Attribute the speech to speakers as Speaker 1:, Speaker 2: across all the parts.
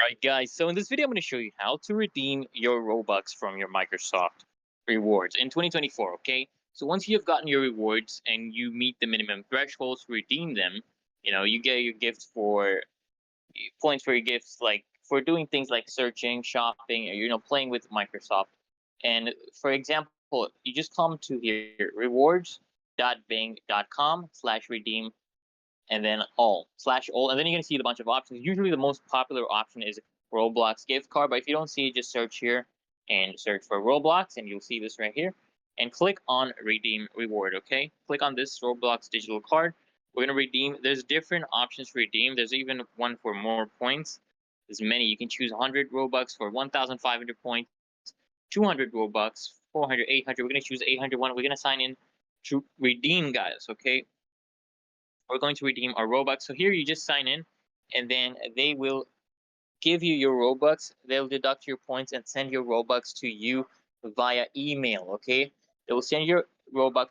Speaker 1: Alright guys, so in this video I'm going to show you how to redeem your Robux from your Microsoft rewards in 2024, okay? So once you've gotten your rewards and you meet the minimum thresholds to redeem them, you get your gifts for points for your gifts like for doing things like searching, shopping, or playing with Microsoft. And for example, you just come to here rewards.bing.com/redeem and then all, and then you're gonna see a bunch of options. Usually the most popular option is Roblox gift card, but if you don't see it, just search here and search for Roblox, and you'll see this right here. And click on redeem reward. Okay, click on this Roblox digital card. We're gonna redeem. There's different options to redeem. There's even one for more points. There's many. You can choose 100 Robux for 1,500 points, 200 Robux, 400, 800. We're gonna choose 800 one. We're gonna sign in to redeem, guys. Okay, we're going to redeem our Robux. So here you just sign in, and then they will give you your Robux. They'll deduct your points and send your Robux to you via email. Okay, they will send your Robux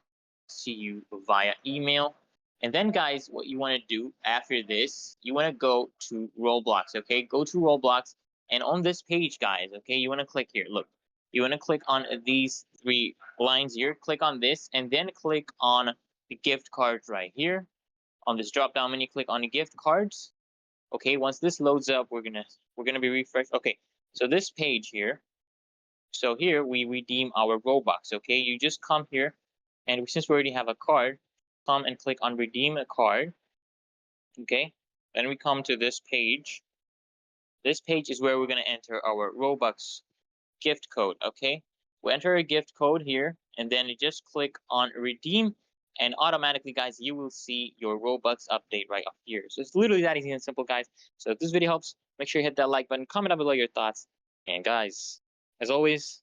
Speaker 1: to you via email. And then, guys, what you want to do after this, you want to go to Roblox. Okay, go to Roblox, and on this page, guys. Okay, you want to click here. Look, you want to click on these three lines here. Click on this, and then click on the gift cards right here. On this drop down menu, click on the gift cards. Okay, once this loads up, we're gonna be refreshed. Okay, so this page here, so here we redeem our Robux. Okay, you just come here, and since we already have a card, come and click on redeem a card. Okay, then we come to this page. This page is where we're gonna enter our Robux gift code. Okay, we enter a gift code here, and then you just click on redeem, and automatically, guys, you will see your Robux update right up here. So it's literally that easy and simple, guys. So if this video helps, make sure you hit that like button, comment down below your thoughts, and guys, as always,